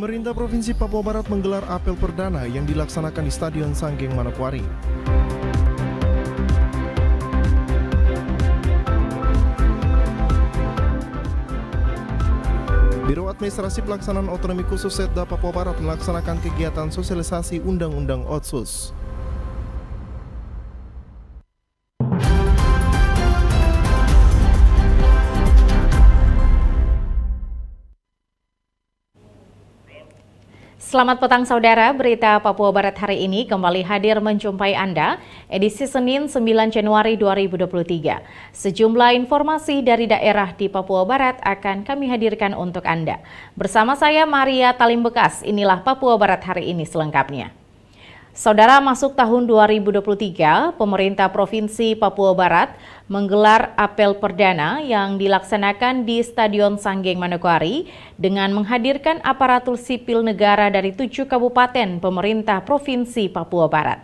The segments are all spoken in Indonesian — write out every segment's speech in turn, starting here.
Pemerintah Provinsi Papua Barat menggelar apel perdana yang dilaksanakan di Stadion Sanggeng Manokwari. Biro Administrasi Pelaksanaan Otonomi Khusus Setda Papua Barat melaksanakan kegiatan sosialisasi Undang-Undang Otsus. Selamat petang saudara, berita Papua Barat hari ini kembali hadir menjumpai Anda, edisi Senin 9 Januari 2023. Sejumlah informasi dari daerah di Papua Barat akan kami hadirkan untuk Anda. Bersama saya Maria Talimbekas, inilah Papua Barat hari ini selengkapnya. Saudara, masuk tahun 2023, pemerintah Provinsi Papua Barat menggelar apel perdana yang dilaksanakan di Stadion Sanggeng Manokwari dengan menghadirkan aparatur sipil negara dari 7 kabupaten pemerintah Provinsi Papua Barat.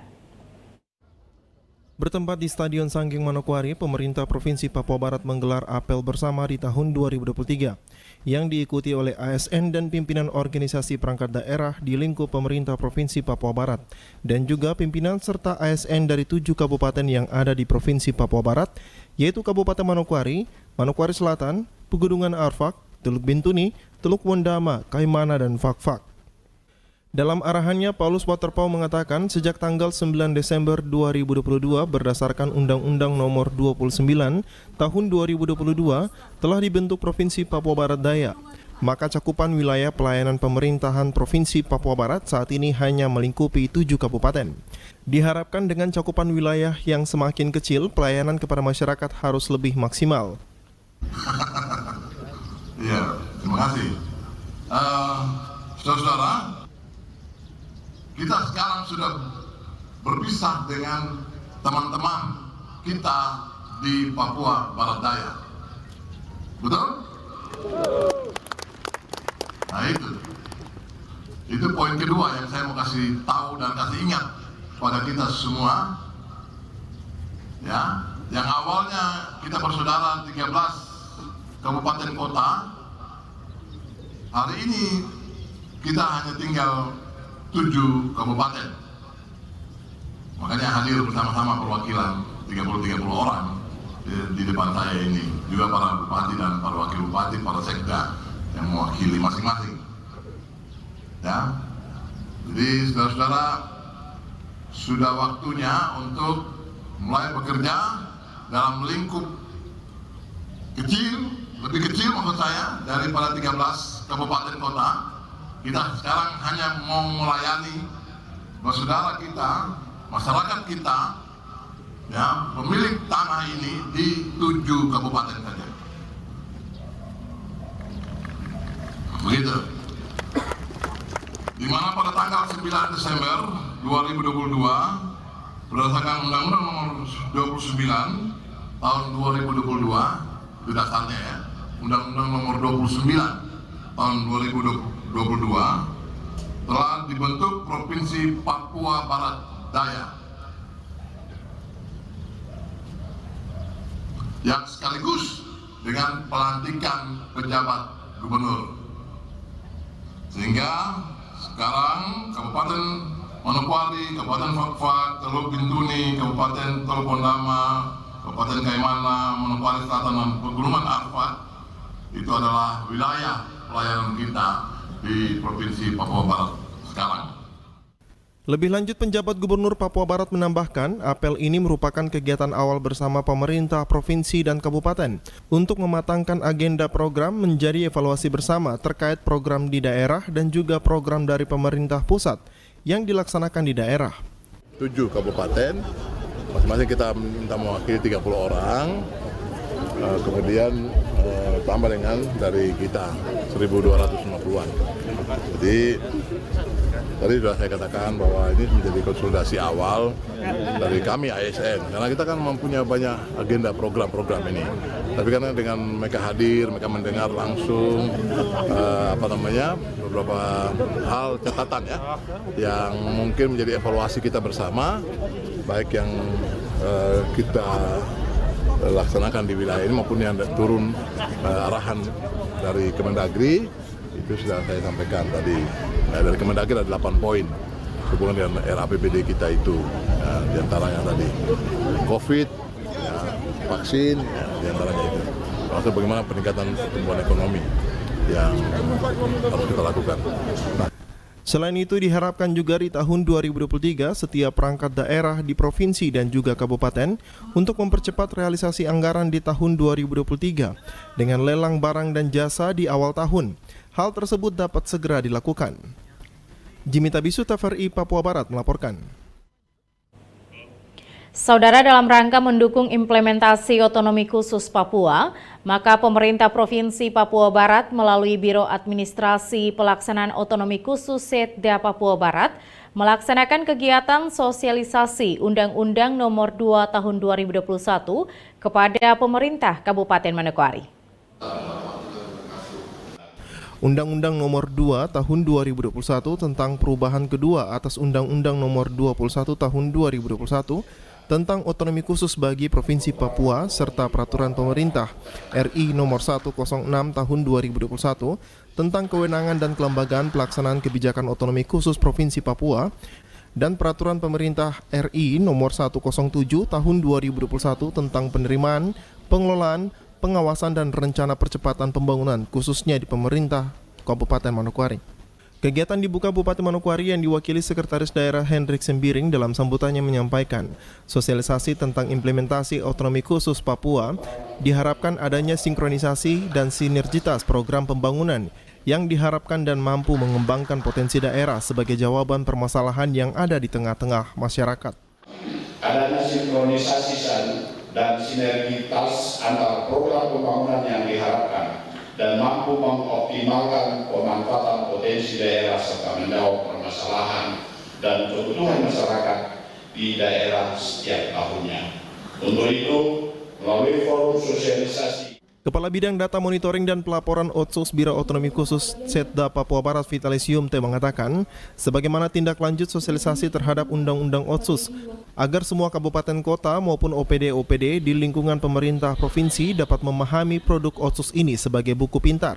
Bertempat di Stadion Sanggeng Manokwari, pemerintah Provinsi Papua Barat menggelar apel bersama di tahun 2023 yang diikuti oleh ASN dan pimpinan organisasi perangkat daerah di lingkup pemerintah Provinsi Papua Barat dan juga pimpinan serta ASN dari 7 kabupaten yang ada di Provinsi Papua Barat, yaitu Kabupaten Manokwari, Manokwari Selatan, Pegunungan Arfak, Teluk Bintuni, Teluk Wondama, Kaimana, dan Fakfak. Dalam arahannya, Paulus Waterpau mengatakan sejak tanggal 9 Desember 2022 berdasarkan Undang-Undang Nomor 29 Tahun 2022 telah dibentuk Provinsi Papua Barat Daya. Maka cakupan wilayah pelayanan pemerintahan Provinsi Papua Barat saat ini hanya melingkupi 7 kabupaten. Diharapkan dengan cakupan wilayah yang semakin kecil, pelayanan kepada masyarakat harus lebih maksimal. Iya, terima kasih. Saudara, kita sekarang sudah berpisah dengan teman-teman kita di Papua Barat Daya. Betul? Nah itu poin kedua yang saya mau kasih tahu dan kasih ingat pada kita semua. Ya, yang awalnya kita bersaudara 13 kabupaten kota, hari ini kita hanya tinggal 7 kabupaten. Makanya hadir bersama-sama perwakilan 30 orang di depan saya ini. Juga para bupati dan para wakil bupati, para sekda yang mewakili masing-masing. Ya. Jadi saudara-saudara, sudah waktunya untuk mulai bekerja dalam lingkup kecil, lebih kecil maksud saya, daripada 13 kabupaten kota. Kita sekarang hanya mau melayani saudara kita, masyarakat kita, ya, pemilik tanah ini di 7 kabupaten saja. Begitu. Di mana pada tanggal 9 Desember 2022, berdasarkan Undang-Undang Nomor 29 Tahun 2022, itu dasarnya ya, Undang-Undang Nomor 29 Tahun 2022 telah dibentuk Provinsi Papua Barat Daya yang sekaligus dengan pelantikan pejabat gubernur, sehingga sekarang Kabupaten Manokwari, Kabupaten Fakfak, Teluk Bintuni, Kabupaten Teluk Wondama, Kabupaten Kaimana, Manokwari Selatan, dan Pegunungan Arfak itu adalah wilayah pelayanan kita di Provinsi Papua Barat sekarang. Lebih lanjut, penjabat Gubernur Papua Barat menambahkan, apel ini merupakan kegiatan awal bersama pemerintah provinsi dan kabupaten untuk mematangkan agenda program menjadi evaluasi bersama terkait program di daerah dan juga program dari pemerintah pusat yang dilaksanakan di daerah. 7 kabupaten, masing-masing kita minta mewakili 30 orang, kemudian tambah dengan dari kita 1.250-an. Jadi tadi sudah saya katakan bahwa ini menjadi konsolidasi awal dari kami ASN, karena kita kan mempunyai banyak agenda program-program ini. Tapi karena dengan mereka hadir, mereka mendengar langsung beberapa hal catatan ya, yang mungkin menjadi evaluasi kita bersama, baik yang kita laksanakan di wilayah ini maupun yang turun arahan dari Kemendagri, Itu sudah saya sampaikan tadi. Nah, dari Kemendagri ada 8 poin hubungan dengan RAPBD kita itu. Ya, di antaranya tadi COVID, ya, vaksin, ya, di antaranya itu. Maksudnya bagaimana peningkatan pertumbuhan ekonomi yang harus kita lakukan. Selain itu diharapkan juga di tahun 2023 setiap perangkat daerah di provinsi dan juga kabupaten untuk mempercepat realisasi anggaran di tahun 2023 dengan lelang barang dan jasa di awal tahun. Hal tersebut dapat segera dilakukan. Jimmy Tabisu, TVRI Papua Barat melaporkan. Saudara, dalam rangka mendukung implementasi otonomi khusus Papua, maka pemerintah Provinsi Papua Barat melalui Biro Administrasi Pelaksanaan Otonomi Khusus Setda Papua Barat melaksanakan kegiatan sosialisasi Undang-Undang Nomor 2 Tahun 2021 kepada pemerintah Kabupaten Manokwari. Undang-Undang Nomor 2 Tahun 2021 tentang perubahan kedua atas Undang-Undang Nomor 21 Tahun 2021 tentang otonomi khusus bagi Provinsi Papua serta Peraturan Pemerintah RI Nomor 106 Tahun 2021 tentang kewenangan dan kelembagaan pelaksanaan kebijakan otonomi khusus Provinsi Papua dan Peraturan Pemerintah RI Nomor 107 Tahun 2021 tentang penerimaan, pengelolaan, pengawasan dan rencana percepatan pembangunan khususnya di pemerintah Kabupaten Manokwari. Kegiatan dibuka Bupati Manokwari yang diwakili Sekretaris Daerah Hendrik Sembiring dalam sambutannya menyampaikan sosialisasi tentang implementasi otonomi khusus Papua diharapkan adanya sinkronisasi dan sinergitas program pembangunan yang diharapkan dan mampu mengembangkan potensi daerah sebagai jawaban permasalahan yang ada di tengah-tengah masyarakat. Adanya sinkronisasi dan sinergitas antara program pembangunan yang diharapkan dan mampu mengoptimalkan pemanfaatan potensi daerah serta menjawab permasalahan dan kebutuhan masyarakat di daerah setiap tahunnya. Untuk itu, melalui forum sosialisasi. Kepala Bidang Data Monitoring dan Pelaporan Otsus Biro Otonomi Khusus Setda Papua Barat Vitalis Yumte mengatakan, sebagaimana tindak lanjut sosialisasi terhadap Undang-Undang Otsus, agar semua kabupaten kota maupun OPD-OPD di lingkungan pemerintah provinsi dapat memahami produk Otsus ini sebagai buku pintar.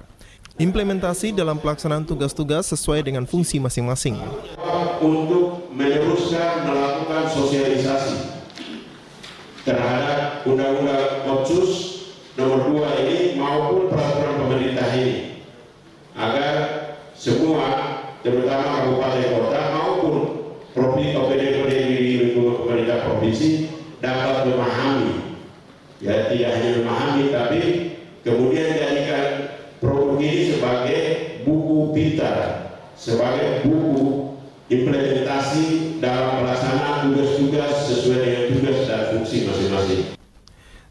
Implementasi dalam pelaksanaan tugas-tugas sesuai dengan fungsi masing-masing. Untuk meneruskan melakukan sosialisasi terhadap Undang-Undang Otsus Nomor 2 ini maupun peraturan pemerintah ini, agar semua, terutama kabupaten kota maupun OPD-OPD di lingkungan pemerintah provinsi dapat memahami, ya tidak hanya memahami tapi kemudian jadikan produk ini sebagai buku pintar, sebagai buku implementasi dalam pelaksanaan tugas-tugas sesuai dengan tugas dan fungsi masing-masing.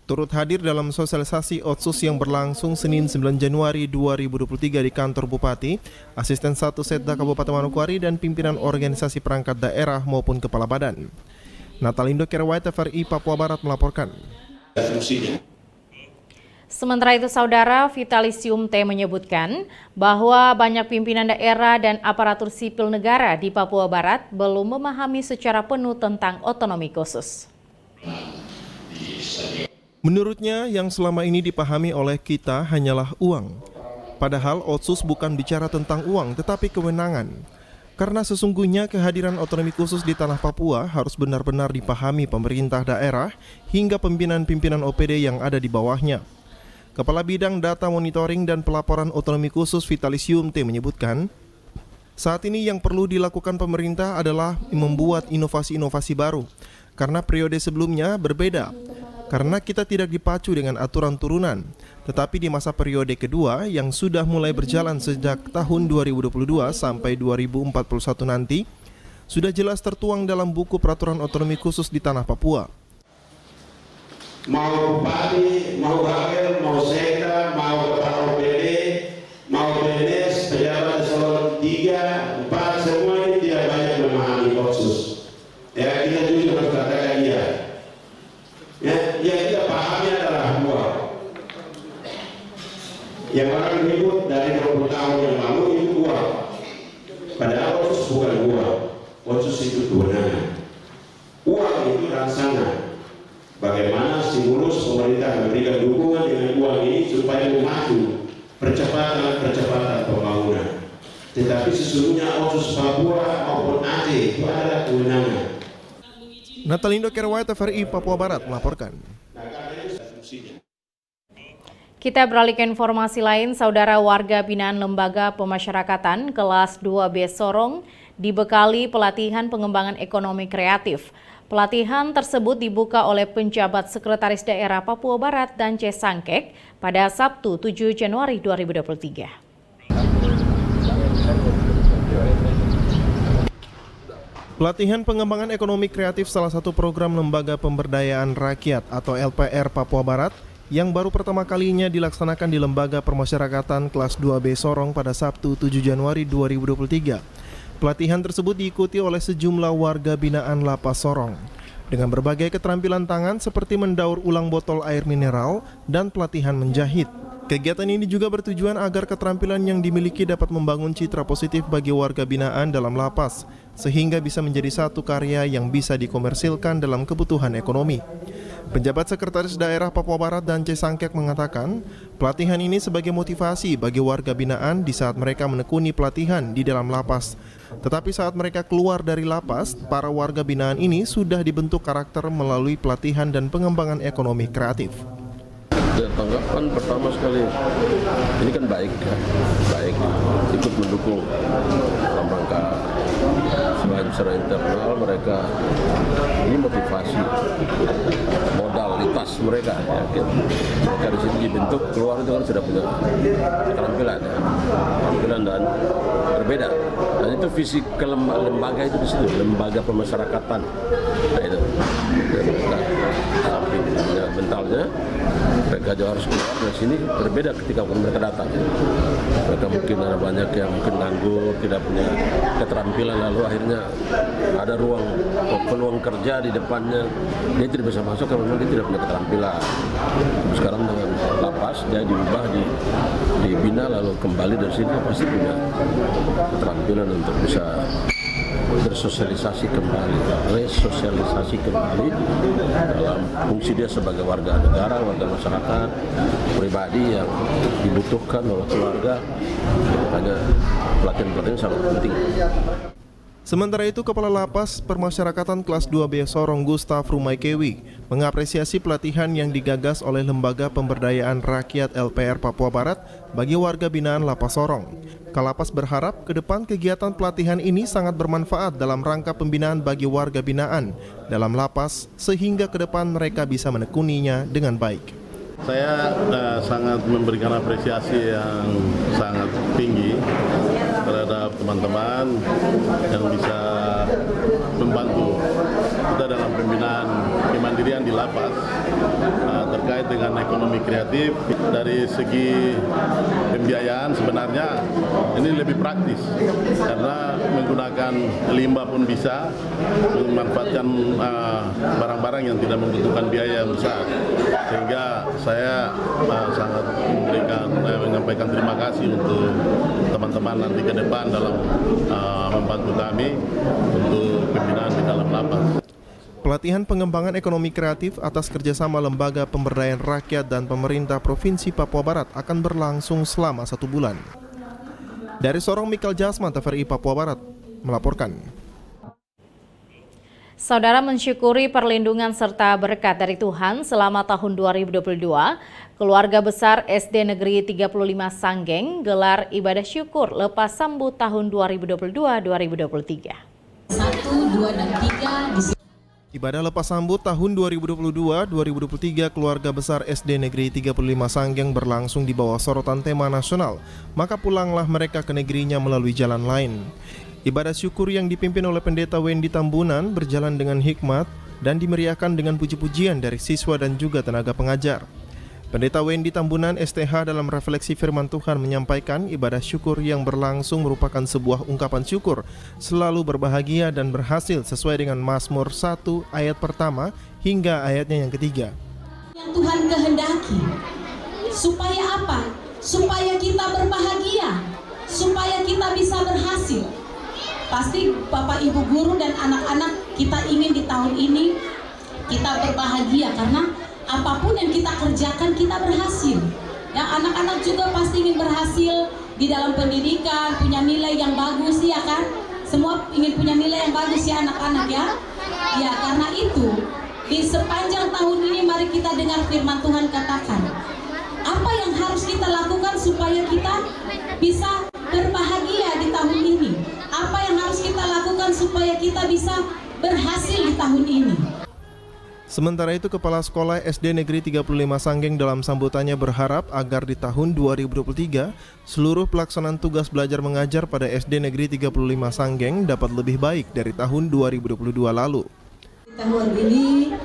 Turut hadir dalam sosialisasi Otsus yang berlangsung Senin 9 Januari 2023 di kantor Bupati, Asisten 1 Setda Kabupaten Manokwari dan pimpinan organisasi perangkat daerah maupun kepala badan. Natalindo Kerwai, TVRI Papua Barat melaporkan. Sementara itu, Saudara, Vitalis Yumte menyebutkan bahwa banyak pimpinan daerah dan aparatur sipil negara di Papua Barat belum memahami secara penuh tentang otonomi khusus. Menurutnya, yang selama ini dipahami oleh kita hanyalah uang. Padahal Otsus bukan bicara tentang uang, tetapi kewenangan. Karena sesungguhnya kehadiran otonomi khusus di tanah Papua harus benar-benar dipahami pemerintah daerah hingga pimpinan-pimpinan OPD yang ada di bawahnya. Kepala Bidang Data Monitoring dan Pelaporan Otonomi Khusus Vitalis Yumte menyebutkan, saat ini yang perlu dilakukan pemerintah adalah membuat inovasi-inovasi baru. Karena periode sebelumnya berbeda. Karena kita tidak dipacu dengan aturan turunan, tetapi di masa periode kedua yang sudah mulai berjalan sejak tahun 2022 sampai 2041 nanti, sudah jelas tertuang dalam buku peraturan otonomi khusus di tanah Papua. Mau bupati, mau wakil, mau sekda, mau kepala OPD, mau PNS, pejabat eselon 3, 4, semua ini tidak banyak memahami Otsus. Ya, kita juga harus katakan dia. Ya, yang kita pahami adalah uang. Yang orang ribut dari 20 tahun yang lalu itu uang. Padahal Otsus bukan uang. Otsus itu kewenangan. Uang itu rangsangan. Bagaimana stimulus pemerintah memberikan dukungan dengan uang ini supaya maju percepatan pembangunan. Tetapi sesungguhnya Otsus Papua maupun Aceh itu adalah kewenangan. Natalindo Kerwai, TVRI Papua Barat melaporkan. Kita beralih ke informasi lain, saudara warga binaan Lembaga Pemasyarakatan kelas 2B Sorong dibekali pelatihan pengembangan ekonomi kreatif. Pelatihan tersebut dibuka oleh penjabat Sekretaris Daerah Papua Barat dan C. Sangkek pada Sabtu 7 Januari 2023. Pelatihan pengembangan ekonomi kreatif salah satu program Lembaga Pemberdayaan Rakyat atau LPR Papua Barat yang baru pertama kalinya dilaksanakan di Lembaga Permasyarakatan kelas 2B Sorong pada Sabtu 7 Januari 2023. Pelatihan tersebut diikuti oleh sejumlah warga binaan Lapas Sorong dengan berbagai keterampilan tangan seperti mendaur ulang botol air mineral dan pelatihan menjahit. Kegiatan ini juga bertujuan agar keterampilan yang dimiliki dapat membangun citra positif bagi warga binaan dalam lapas, sehingga bisa menjadi satu karya yang bisa dikomersilkan dalam kebutuhan ekonomi. Penjabat Sekretaris Daerah Papua Barat dan C. Sangkek mengatakan, pelatihan ini sebagai motivasi bagi warga binaan di saat mereka menekuni pelatihan di dalam lapas. Tetapi saat mereka keluar dari lapas, para warga binaan ini sudah dibentuk karakter melalui pelatihan dan pengembangan ekonomi kreatif. Tanggapan pertama sekali, ini kan baik ikut mendukung dalam rangka selain secara internal mereka ini motivasi modalitas mereka ya, mereka di sini dibentuk keluar itu kan sudah punya keterampilan dan berbeda, dan itu visi ke lembaga itu di situ, lembaga pemasyarakatan. Nah itu mentalnya mereka juga harus keluar dari sini berbeda ketika mereka datang. Mereka mungkin ada banyak yang mungkin nganggur, tidak punya keterampilan, lalu akhirnya ada peluang kerja di depannya, dia tidak bisa masuk karena memang dia tidak punya keterampilan. Sekarang dengan lapas dia diubah, dibina, lalu kembali dari sini pasti punya keterampilan untuk bisa bersosialisasi kembali, resosialisasi kembali dalam fungsi dia sebagai warga negara, warga masyarakat, pribadi yang dibutuhkan oleh keluarga. Makanya pelatihan-pelatihan sangat penting. Sementara itu, Kepala Lapas Permasyarakatan kelas 2B Sorong Gustaf Rumaikewi mengapresiasi pelatihan yang digagas oleh Lembaga Pemberdayaan Rakyat LPR Papua Barat bagi warga binaan Lapas Sorong. Kalapas berharap ke depan kegiatan pelatihan ini sangat bermanfaat dalam rangka pembinaan bagi warga binaan dalam lapas sehingga ke depan mereka bisa menekuninya dengan baik. Saya sangat memberikan apresiasi yang sangat tinggi terhadap teman-teman yang bisa membantu kita dalam pembinaan kemandirian di lapas terkait dengan ekonomi kreatif. Dari segi pembiayaan sebenarnya ini lebih praktis karena menggunakan limbah pun bisa, memanfaatkan barang-barang yang tidak membutuhkan biaya yang besar, sehingga saya sangat menyampaikan terima kasih untuk teman-teman nanti ke depan dalam membantu kami untuk pembinaan di dalam lapas. Pelatihan pengembangan ekonomi kreatif atas kerjasama Lembaga Pemberdayaan Rakyat dan Pemerintah Provinsi Papua Barat akan berlangsung selama 1 bulan. Dari Sorong, Michael Jasman, TVRI Papua Barat melaporkan. Saudara mensyukuri perlindungan serta berkat dari Tuhan selama tahun 2022, keluarga besar SD Negeri 35 Sanggeng gelar ibadah syukur lepas sambut tahun 2022-2023. 1, 2, dan 3 Ibadah lepas sambut tahun 2022-2023 keluarga besar SD Negeri 35 Sanggeng berlangsung di bawah sorotan tema nasional, maka pulanglah mereka ke negerinya melalui jalan lain. Ibadah syukur yang dipimpin oleh Pendeta Wendy Tambunan berjalan dengan hikmat dan dimeriahkan dengan puji-pujian dari siswa dan juga tenaga pengajar. Pendeta Wendy Tambunan STH dalam refleksi firman Tuhan menyampaikan ibadah syukur yang berlangsung merupakan sebuah ungkapan syukur, selalu berbahagia dan berhasil sesuai dengan Mazmur 1 ayat pertama hingga ayatnya yang ketiga. Yang Tuhan kehendaki, supaya apa? Supaya kita berbahagia, supaya kita bisa berhasil. Pasti Bapak Ibu Guru dan anak-anak kita ingin di tahun ini kita berbahagia karena apapun yang kita kerjakan kita berhasil. Ya, anak-anak juga pasti ingin berhasil di dalam pendidikan, punya nilai yang bagus, ya kan? Semua ingin punya nilai yang bagus ya anak-anak ya. Ya, karena itu di sepanjang tahun ini mari kita dengar firman Tuhan katakan, apa yang harus kita lakukan supaya kita bisa berbahagia di tahun ini? Apa yang harus kita lakukan supaya kita bisa berhasil di tahun ini? Sementara itu, Kepala Sekolah SD Negeri 35 Sanggeng dalam sambutannya berharap agar di tahun 2023 seluruh pelaksanaan tugas belajar mengajar pada SD Negeri 35 Sanggeng dapat lebih baik dari tahun 2022 lalu. Tahun ini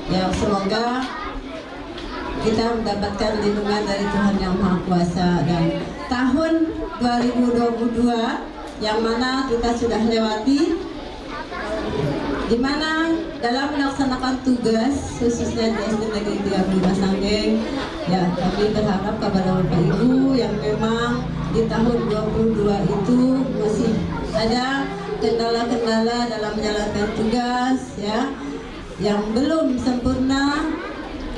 ya semoga kita mendapatkan lindungan dari Tuhan Yang Maha Kuasa, dan tahun 2022 yang mana kita sudah lewati, di mana dalam melaksanakan tugas khususnya di SD Negeri 35 Sanggeng, ya kami berharap kepada Bapak Ibu yang memang di tahun 2022 itu masih ada kendala-kendala dalam menjalankan tugas, ya, yang belum sempurna,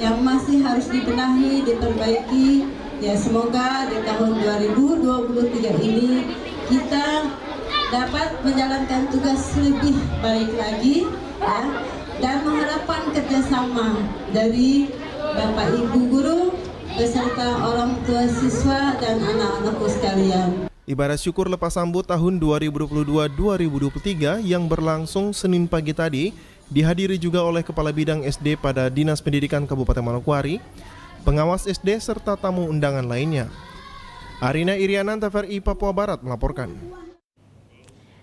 yang masih harus dibenahi, diperbaiki. Ya, semoga di tahun 2023 ini kita dapat menjalankan tugas lebih baik lagi, ya, dan mengharapkan kerjasama dari Bapak Ibu guru beserta orang tua siswa dan anak-anakku sekalian. Ibadah syukur lepas sambut tahun 2022-2023 yang berlangsung Senin pagi tadi dihadiri juga oleh Kepala Bidang SD pada Dinas Pendidikan Kabupaten Manokwari, pengawas SD serta tamu undangan lainnya. Arina Iriana, TVRI Papua Barat melaporkan.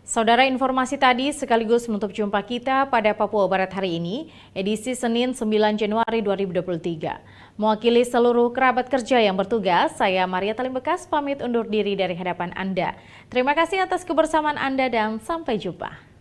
Saudara, informasi tadi sekaligus menutup jumpa kita pada Papua Barat hari ini, edisi Senin 9 Januari 2023. Mewakili seluruh kerabat kerja yang bertugas, saya Maria Talimbekas pamit undur diri dari hadapan Anda. Terima kasih atas kebersamaan Anda dan sampai jumpa.